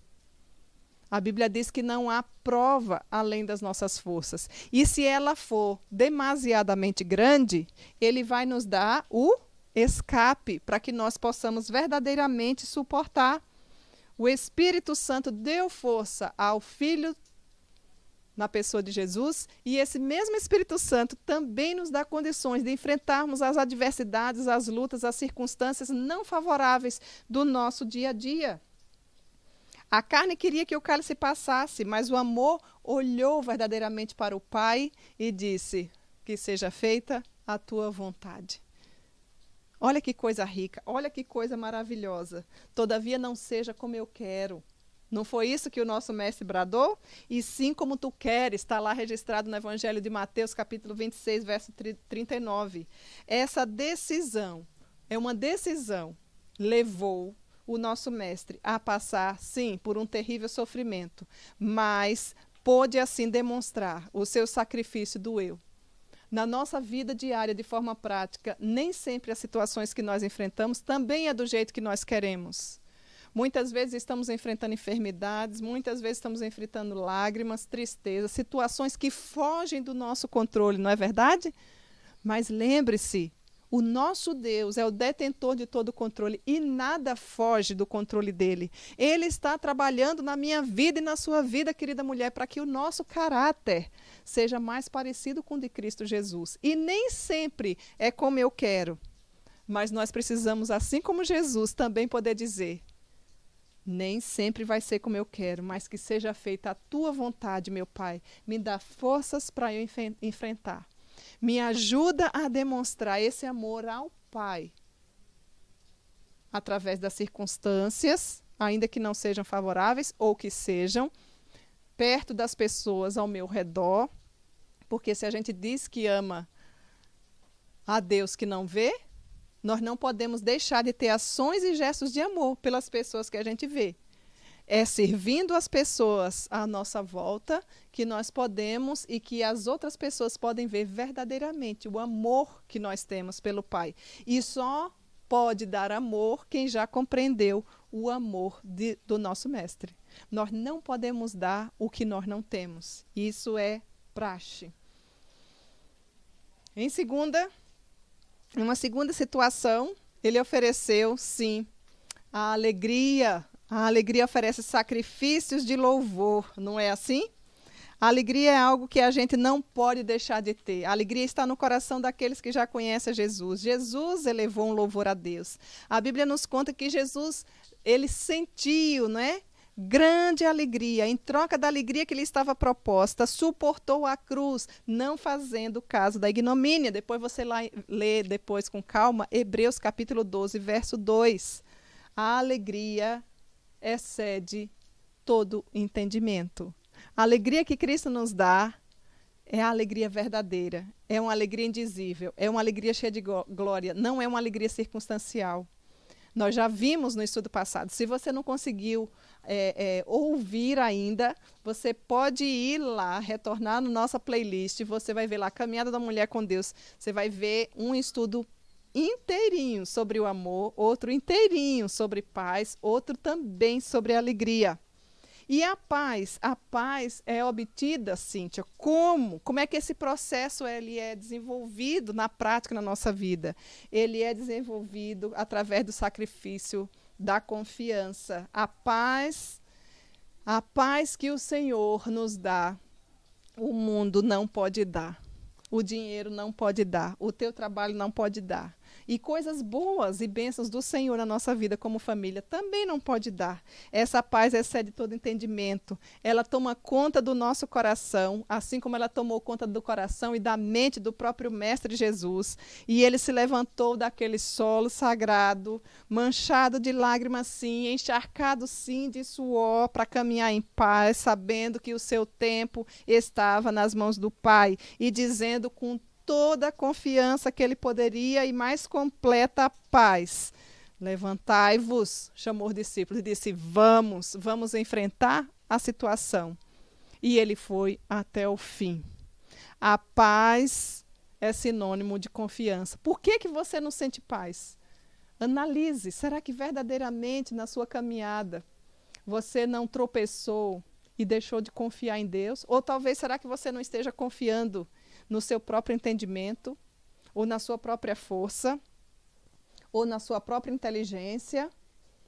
A Bíblia diz que não há prova além das nossas forças. E se ela for demasiadamente grande, ele vai nos dar o escape para que nós possamos verdadeiramente suportar. O Espírito Santo deu força ao Filho na pessoa de Jesus, e esse mesmo Espírito Santo também nos dá condições de enfrentarmos as adversidades, as lutas, as circunstâncias não favoráveis do nosso dia a dia. A carne queria que o cálice passasse, mas o amor olhou verdadeiramente para o Pai e disse, que seja feita a tua vontade. Olha que coisa rica, olha que coisa maravilhosa. Todavia não seja como eu quero. Não foi isso que o nosso mestre bradou? E sim como tu queres, está lá registrado no Evangelho de Mateus, capítulo 26, verso 39. Essa decisão, é uma decisão, levou o nosso mestre a passar, sim, por um terrível sofrimento, mas pôde assim demonstrar o seu sacrifício do eu. Na nossa vida diária, de forma prática, nem sempre as situações que nós enfrentamos também é do jeito que nós queremos. Muitas vezes estamos enfrentando enfermidades, muitas vezes estamos enfrentando lágrimas, tristezas, situações que fogem do nosso controle, não é verdade? Mas lembre-se, o nosso Deus é o detentor de todo o controle e nada foge do controle dele. Ele está trabalhando na minha vida e na sua vida, querida mulher, para que o nosso caráter seja mais parecido com o de Cristo Jesus. E nem sempre é como eu quero, mas nós precisamos, assim como Jesus, também poder dizer, nem sempre vai ser como eu quero, mas que seja feita a tua vontade, meu Pai. Me dá forças para eu enfrentar. Me ajuda a demonstrar esse amor ao Pai. Através das circunstâncias, ainda que não sejam favoráveis, ou que sejam, perto das pessoas ao meu redor. Porque se a gente diz que ama a Deus que não vê, nós não podemos deixar de ter ações e gestos de amor pelas pessoas que a gente vê. É servindo as pessoas à nossa volta que nós podemos e que as outras pessoas podem ver verdadeiramente o amor que nós temos pelo Pai. E só pode dar amor quem já compreendeu o amor do nosso Mestre. Nós não podemos dar o que nós não temos. Isso é praxe. Em uma segunda situação, ele ofereceu, sim, a alegria. A alegria oferece sacrifícios de louvor, não é assim? A alegria é algo que a gente não pode deixar de ter. A alegria está no coração daqueles que já conhecem Jesus. Jesus elevou um louvor a Deus. A Bíblia nos conta que Jesus, ele sentiu, não é? grande alegria, em troca da alegria que lhe estava proposta, suportou a cruz, não fazendo caso da ignomínia. Depois você lê depois com calma, Hebreus capítulo 12, verso 2. A alegria excede todo entendimento. A alegria que Cristo nos dá é a alegria verdadeira, é uma alegria indizível, é uma alegria cheia de glória, não é uma alegria circunstancial. Nós já vimos no estudo passado. Se você não conseguiu ouvir ainda, você pode ir lá, retornar na nossa playlist, você vai ver lá Caminhada da Mulher com Deus, você vai ver um estudo inteirinho sobre o amor, outro inteirinho sobre paz, outro também sobre alegria. E a paz é obtida, Cíntia, como? Como é que esse processo ele é desenvolvido na prática na nossa vida? Ele é desenvolvido através do sacrifício da confiança. A paz que o Senhor nos dá, o mundo não pode dar. O dinheiro não pode dar, o teu trabalho não pode dar. E coisas boas e bênçãos do Senhor na nossa vida como família também não pode dar. Essa paz excede todo entendimento. Ela toma conta do nosso coração, assim como ela tomou conta do coração e da mente do próprio Mestre Jesus. E ele se levantou daquele solo sagrado, manchado de lágrimas sim, encharcado sim de suor, para caminhar em paz, sabendo que o seu tempo estava nas mãos do Pai e dizendo com toda a confiança que ele poderia e mais completa paz. Levantai-vos, chamou os discípulos e disse, vamos enfrentar a situação. E ele foi até o fim. A paz é sinônimo de confiança. Por que você não sente paz? Analise, será que verdadeiramente na sua caminhada você não tropeçou e deixou de confiar em Deus? Ou talvez será que você não esteja confiando no seu próprio entendimento, ou na sua própria força, ou na sua própria inteligência?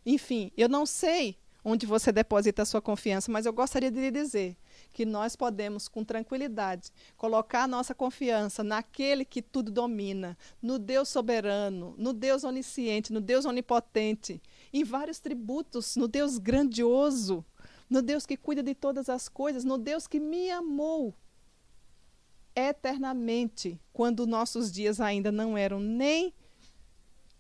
Enfim, eu não sei onde você deposita a sua confiança, mas eu gostaria de lhe dizer que nós podemos, com tranquilidade, colocar a nossa confiança naquele que tudo domina, no Deus soberano, no Deus onisciente, no Deus onipotente, em vários tributos, no Deus grandioso, no Deus que cuida de todas as coisas, no Deus que me amou eternamente, quando nossos dias ainda não eram nem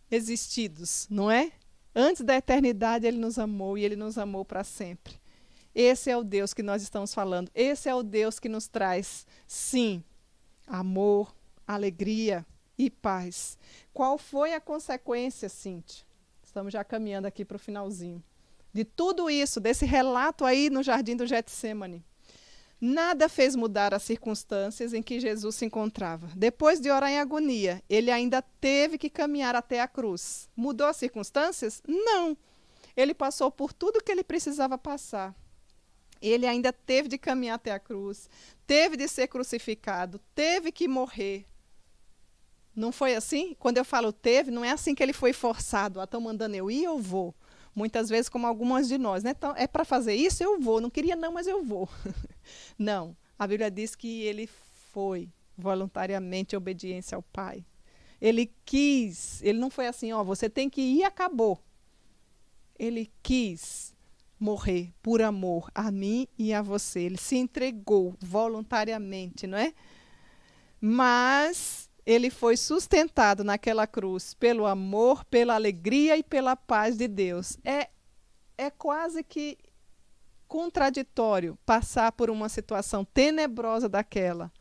existidos, não é? Antes da eternidade ele nos amou e ele nos amou para sempre. Esse é o Deus que nós estamos falando. Esse é o Deus que nos traz, sim, amor, alegria e paz. Qual foi a consequência, Cíntia? Estamos já caminhando aqui para o finalzinho. De tudo isso, desse relato aí no jardim do Getsêmani. Nada fez mudar as circunstâncias em que Jesus se encontrava. Depois de orar em agonia, ele ainda teve que caminhar até a cruz. Mudou as circunstâncias? Não. Ele passou por tudo que ele precisava passar. Ele ainda teve de caminhar até a cruz, teve de ser crucificado, teve que morrer. Não foi assim? Quando eu falo teve, não é assim que ele foi forçado. Estão mandando eu ir, eu vou. Muitas vezes, como algumas de nós, né? Então, é para fazer isso, eu vou. Não queria não, mas eu vou. Não, a Bíblia diz que ele foi voluntariamente em obediência ao Pai. Ele quis, ele não foi assim, ó, você tem que ir e acabou. Ele quis morrer por amor a mim e a você. Ele se entregou voluntariamente, não é? Mas ele foi sustentado naquela cruz pelo amor, pela alegria e pela paz de Deus. É quase que contraditório passar por uma situação tenebrosa daquela.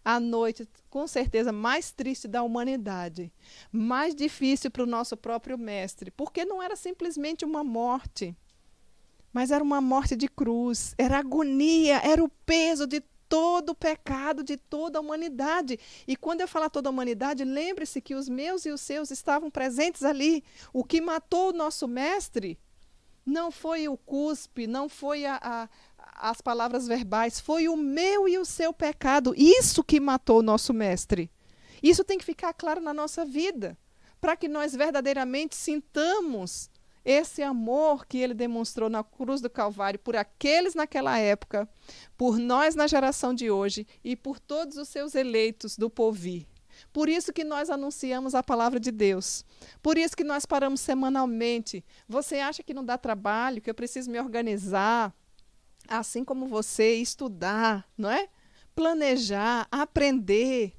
A noite, com certeza, mais triste da humanidade, mais difícil para o nosso próprio mestre, porque não era simplesmente uma morte, mas era uma morte de cruz, era agonia, era o peso de todo o pecado de toda a humanidade. E quando eu falar toda a humanidade, lembre-se que os meus e os seus estavam presentes ali. O que matou o nosso mestre não foi o cuspe, não foi as palavras verbais, foi o meu e o seu pecado. Isso que matou o nosso mestre. Isso tem que ficar claro na nossa vida, para que nós verdadeiramente sintamos esse amor que ele demonstrou na cruz do Calvário por aqueles naquela época, por nós na geração de hoje e por todos os seus eleitos do porvir. Por isso que nós anunciamos a palavra de Deus. Por isso que nós paramos semanalmente. Você acha que não dá trabalho, que eu preciso me organizar, assim como você, estudar, não é? Planejar, aprender,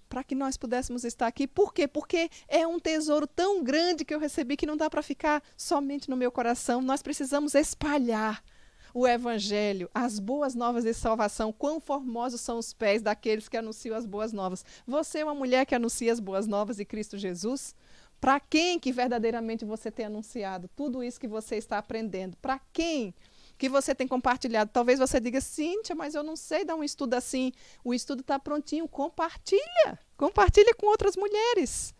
para que nós pudéssemos estar aqui. Por quê? Porque é um tesouro tão grande que eu recebi que não dá para ficar somente no meu coração. Nós precisamos espalhar o Evangelho, as boas novas de salvação. Quão formosos são os pés daqueles que anunciam as boas novas. Você é uma mulher que anuncia as boas novas de Cristo Jesus? Para quem que verdadeiramente você tem anunciado tudo isso que você está aprendendo? Para quem que você tem compartilhado? Talvez você diga, Cíntia, mas eu não sei dar um estudo assim. O estudo está prontinho, compartilha. Compartilha com outras mulheres.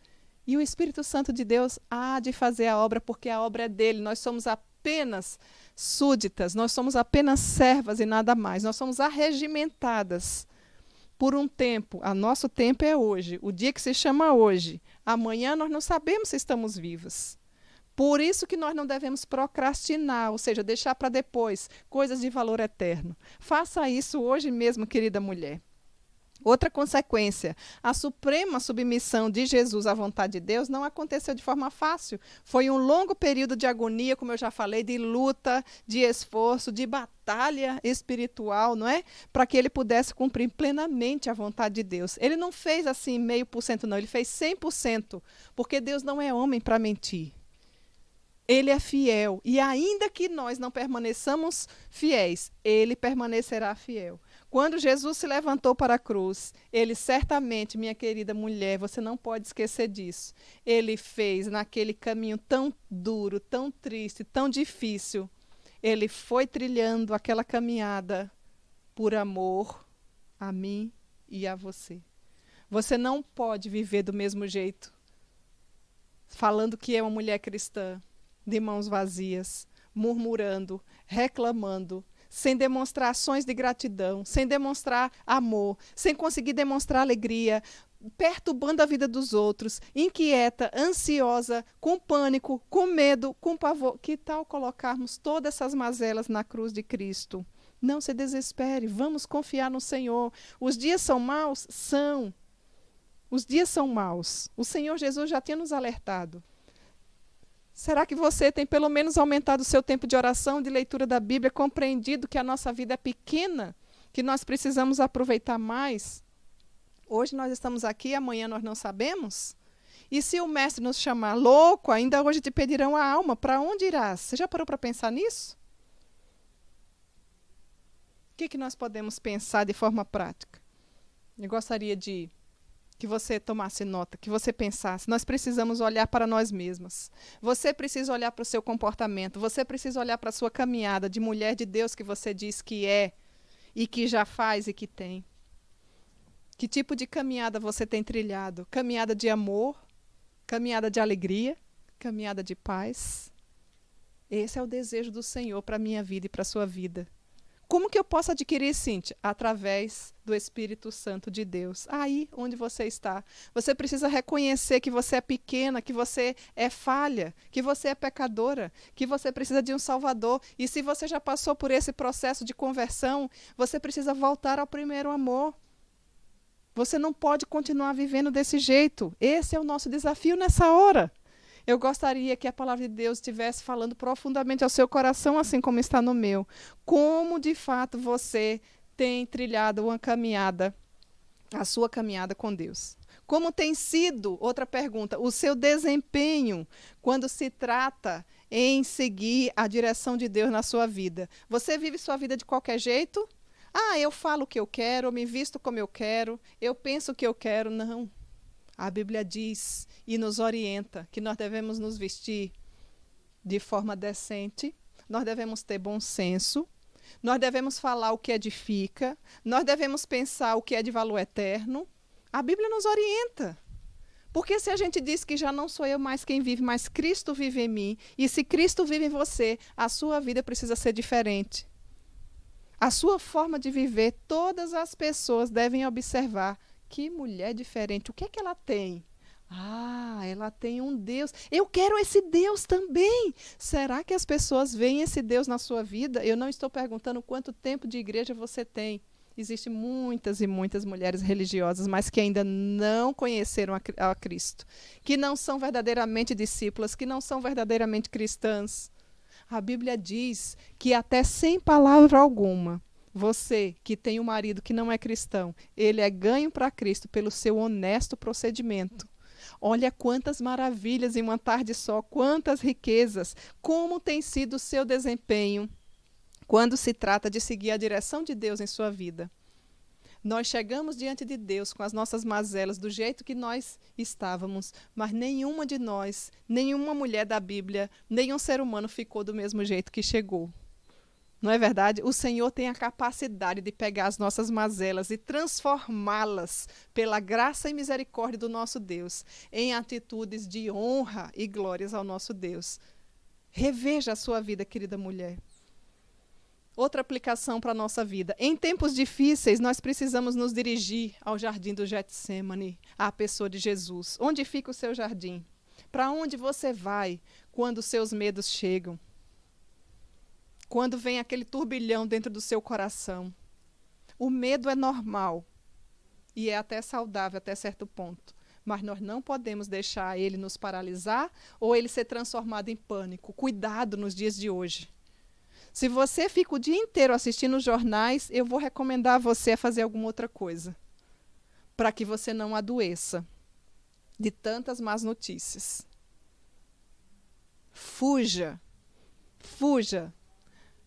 E o Espírito Santo de Deus há de fazer a obra, porque a obra é dele. Nós somos apenas súditas, nós somos apenas servas e nada mais. Nós somos arregimentadas por um tempo. O nosso tempo é hoje, o dia que se chama hoje. Amanhã nós não sabemos se estamos vivas. Por isso que nós não devemos procrastinar, ou seja, deixar para depois coisas de valor eterno. Faça isso hoje mesmo, querida mulher. Outra consequência, a suprema submissão de Jesus à vontade de Deus não aconteceu de forma fácil. Foi um longo período de agonia, como eu já falei, de luta, de esforço, de batalha espiritual, não é? Para que ele pudesse cumprir plenamente a vontade de Deus. Ele não fez assim 0,5%, não, ele fez 100%, porque Deus não é homem para mentir. Ele é fiel, e ainda que nós não permaneçamos fiéis, ele permanecerá fiel. Quando Jesus se levantou para a cruz, ele certamente, minha querida mulher, você não pode esquecer disso. Ele fez naquele caminho tão duro, tão triste, tão difícil. Ele foi trilhando aquela caminhada por amor a mim e a você. Você não pode viver do mesmo jeito, falando que é uma mulher cristã, de mãos vazias, murmurando, reclamando, sem demonstrar ações de gratidão, sem demonstrar amor, sem conseguir demonstrar alegria, perturbando a vida dos outros, inquieta, ansiosa, com pânico, com medo, com pavor. Que tal colocarmos todas essas mazelas na cruz de Cristo? Não se desespere, vamos confiar no Senhor. Os dias são maus? São. Os dias são maus. O Senhor Jesus já tinha nos alertado. Será que você tem pelo menos aumentado o seu tempo de oração, de leitura da Bíblia, compreendido que a nossa vida é pequena, que nós precisamos aproveitar mais? Hoje nós estamos aqui, amanhã nós não sabemos? E se o mestre nos chamar louco, ainda hoje te pedirão a alma, para onde irás? Você já parou para pensar nisso? O que nós podemos pensar de forma prática? Eu gostaria que você tomasse nota, que você pensasse. Nós precisamos olhar para nós mesmas. Você precisa olhar para o seu comportamento. Você precisa olhar para a sua caminhada de mulher de Deus que você diz que é e que já faz e que tem. Que tipo de caminhada você tem trilhado? Caminhada de amor? Caminhada de alegria? Caminhada de paz? Esse é o desejo do Senhor para a minha vida e para a sua vida. Como que eu posso adquirir, Cíntia? Através do Espírito Santo de Deus. Aí onde você está. Você precisa reconhecer que você é pequena, que você é falha, que você é pecadora, que você precisa de um Salvador. E se você já passou por esse processo de conversão, você precisa voltar ao primeiro amor. Você não pode continuar vivendo desse jeito. Esse é o nosso desafio nessa hora. Eu gostaria que a palavra de Deus estivesse falando profundamente ao seu coração, assim como está no meu. Como, de fato, você tem trilhado uma caminhada, a sua caminhada com Deus. Como tem sido, outra pergunta, o seu desempenho quando se trata em seguir a direção de Deus na sua vida? Você vive sua vida de qualquer jeito? Eu falo o que eu quero, eu me visto como eu quero, eu penso o que eu quero. Não. A Bíblia diz e nos orienta que nós devemos nos vestir de forma decente, nós devemos ter bom senso, nós devemos falar o que edifica, nós devemos pensar o que é de valor eterno. A Bíblia nos orienta. Porque se a gente diz que já não sou eu mais quem vive, mas Cristo vive em mim, e se Cristo vive em você, a sua vida precisa ser diferente. A sua forma de viver, todas as pessoas devem observar. Que mulher diferente. O que é que ela tem? Ela tem um Deus. Eu quero esse Deus também. Será que as pessoas veem esse Deus na sua vida? Eu não estou perguntando quanto tempo de igreja você tem. Existem muitas e muitas mulheres religiosas, mas que ainda não conheceram a Cristo, que não são verdadeiramente discípulas, que não são verdadeiramente cristãs. A Bíblia diz que até sem palavra alguma, você que tem um marido que não é cristão, ele é ganho para Cristo pelo seu honesto procedimento. Olha quantas maravilhas em uma tarde só, quantas riquezas, como tem sido o seu desempenho quando se trata de seguir a direção de Deus em sua vida. Nós chegamos diante de Deus com as nossas mazelas do jeito que nós estávamos, mas nenhuma de nós, nenhuma mulher da Bíblia, nenhum ser humano ficou do mesmo jeito que chegou. Não é verdade? O Senhor tem a capacidade de pegar as nossas mazelas e transformá-las, pela graça e misericórdia do nosso Deus, em atitudes de honra e glórias ao nosso Deus. Reveja a sua vida, querida mulher. Outra aplicação para a nossa vida. Em tempos difíceis, nós precisamos nos dirigir ao jardim do Getsêmani, à pessoa de Jesus. Onde fica o seu jardim? Para onde você vai quando os seus medos chegam? Quando vem aquele turbilhão dentro do seu coração? O medo é normal e é até saudável até certo ponto. Mas nós não podemos deixar ele nos paralisar ou ele ser transformado em pânico. Cuidado nos dias de hoje. Se você fica o dia inteiro assistindo os jornais, eu vou recomendar a você a fazer alguma outra coisa, para que você não adoeça de tantas más notícias. Fuja, fuja,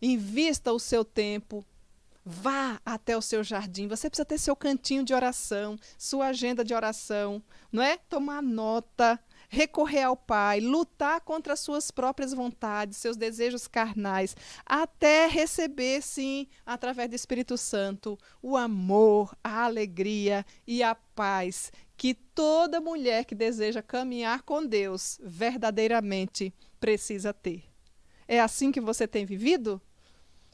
invista o seu tempo, vá até o seu jardim. Você precisa ter seu cantinho de oração, sua agenda de oração, não é? Tomar nota, recorrer ao Pai, lutar contra as suas próprias vontades, seus desejos carnais, até receber, sim, através do Espírito Santo, o amor, a alegria e a paz que toda mulher que deseja caminhar com Deus verdadeiramente precisa ter. É assim que você tem vivido?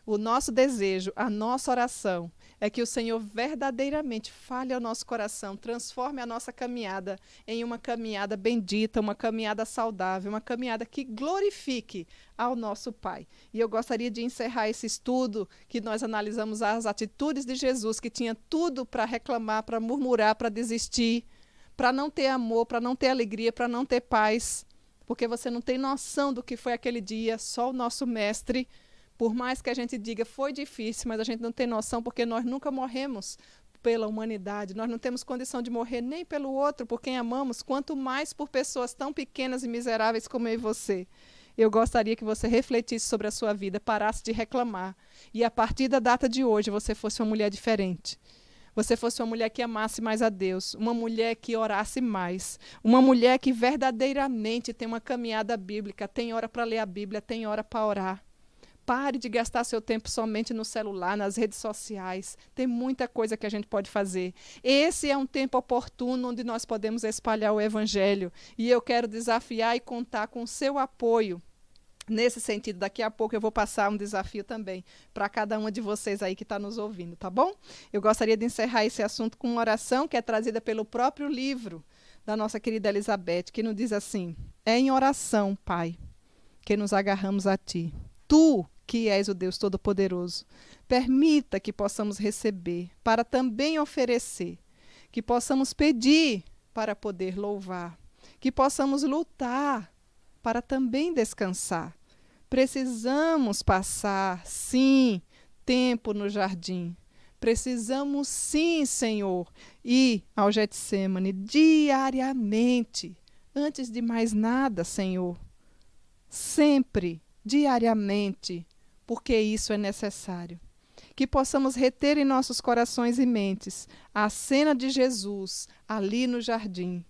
O nosso desejo, a nossa oração é que o Senhor verdadeiramente fale ao nosso coração, transforme a nossa caminhada em uma caminhada bendita, uma caminhada saudável, uma caminhada que glorifique ao nosso Pai. E eu gostaria de encerrar esse estudo que nós analisamos as atitudes de Jesus, que tinha tudo para reclamar, para murmurar, para desistir, para não ter amor, para não ter alegria, para não ter paz, porque você não tem noção do que foi aquele dia, só o nosso Mestre. Por mais que a gente diga foi difícil, mas a gente não tem noção porque nós nunca morremos pela humanidade. Nós não temos condição de morrer nem pelo outro, por quem amamos, quanto mais por pessoas tão pequenas e miseráveis como eu e você. Eu gostaria que você refletisse sobre a sua vida, parasse de reclamar e a partir da data de hoje você fosse uma mulher diferente. Você fosse uma mulher que amasse mais a Deus, uma mulher que orasse mais, uma mulher que verdadeiramente tem uma caminhada bíblica, tem hora para ler a Bíblia, tem hora para orar. Pare de gastar seu tempo somente no celular, nas redes sociais. Tem muita coisa que a gente pode fazer. Esse é um tempo oportuno onde nós podemos espalhar o Evangelho. E eu quero desafiar e contar com o seu apoio. Nesse sentido, daqui a pouco eu vou passar um desafio também para cada uma de vocês aí que está nos ouvindo, tá bom? Eu gostaria de encerrar esse assunto com uma oração que é trazida pelo próprio livro da nossa querida Elizabeth, que nos diz assim: é em oração, Pai, que nos agarramos a Ti. Tu, que és o Deus Todo-Poderoso, permita que possamos receber para também oferecer, que possamos pedir para poder louvar, que possamos lutar para também descansar. Precisamos passar, sim, tempo no jardim. Precisamos, sim, Senhor, ir ao Getsêmani diariamente. Antes de mais nada, Senhor, sempre, diariamente, porque isso é necessário. Que possamos reter em nossos corações e mentes a cena de Jesus ali no jardim.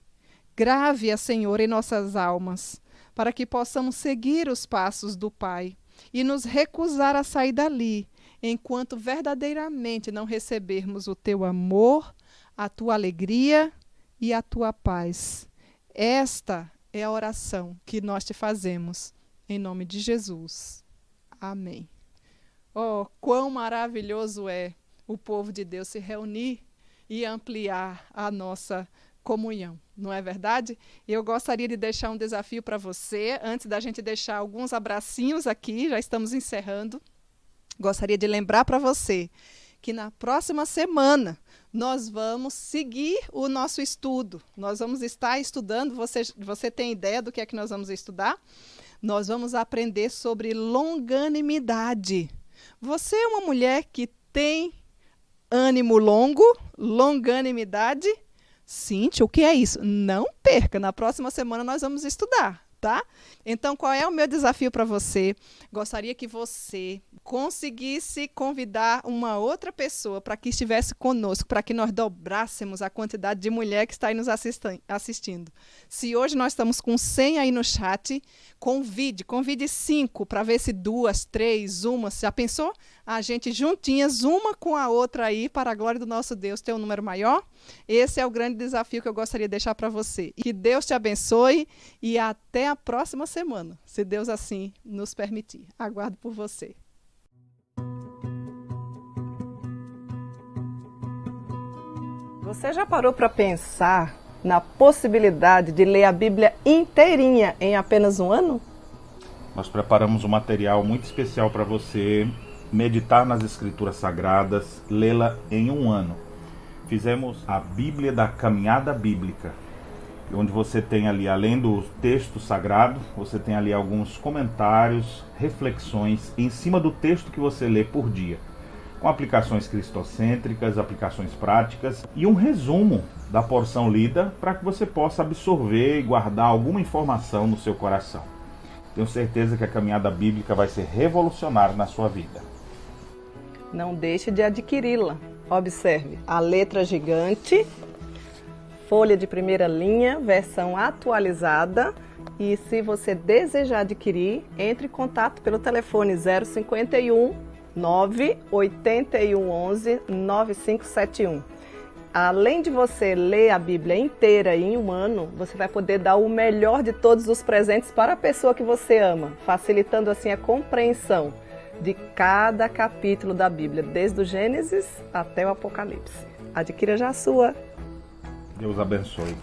Grave-a, Senhor, em nossas almas, para que possamos seguir os passos do Pai e nos recusar a sair dali, enquanto verdadeiramente não recebermos o Teu amor, a Tua alegria e a Tua paz. Esta é a oração que nós te fazemos, em nome de Jesus. Amém. Oh, quão maravilhoso é o povo de Deus se reunir e ampliar a nossa comunhão, não é verdade? Eu gostaria de deixar um desafio para você, antes da gente deixar alguns abracinhos aqui, já estamos encerrando. Gostaria de lembrar para você que na próxima semana nós vamos seguir o nosso estudo. Nós vamos estar estudando, você tem ideia do que é que nós vamos estudar? Nós vamos aprender sobre longanimidade. Você é uma mulher que tem ânimo longo, longanimidade? Cíntia, o que é isso? Não perca, na próxima semana nós vamos estudar, tá? Então, qual é o meu desafio para você? Gostaria que você conseguisse convidar uma outra pessoa para que estivesse conosco, para que nós dobrássemos a quantidade de mulher que está aí nos assistindo. Se hoje nós estamos com 100 aí no chat, convide 5 para ver se 2, 3, uma, já pensou? A gente juntinhas, uma com a outra aí, para a glória do nosso Deus, ter um número maior? Esse é o grande desafio que eu gostaria de deixar para você. Que Deus te abençoe e até a próxima semana, se Deus assim nos permitir. Aguardo por você. Você já parou para pensar na possibilidade de ler a Bíblia inteirinha em apenas um ano? Nós preparamos um material muito especial para você meditar nas Escrituras Sagradas, lê-la em um ano. Fizemos a Bíblia da Caminhada Bíblica, onde você tem ali, além do texto sagrado, você tem ali alguns comentários, reflexões em cima do texto que você lê por dia, com aplicações cristocêntricas, aplicações práticas e um resumo da porção lida para que você possa absorver e guardar alguma informação no seu coração. Tenho certeza que a Caminhada Bíblica vai ser revolucionária na sua vida. Não deixe de adquiri-la. Observe a letra gigante, folha de primeira linha, versão atualizada. E se você desejar adquirir, entre em contato pelo telefone 051 981 11 9571. Além de você ler a Bíblia inteira em um ano, você vai poder dar o melhor de todos os presentes para a pessoa que você ama, facilitando assim a compreensão de cada capítulo da Bíblia, desde o Gênesis até o Apocalipse. Adquira já a sua. Deus abençoe.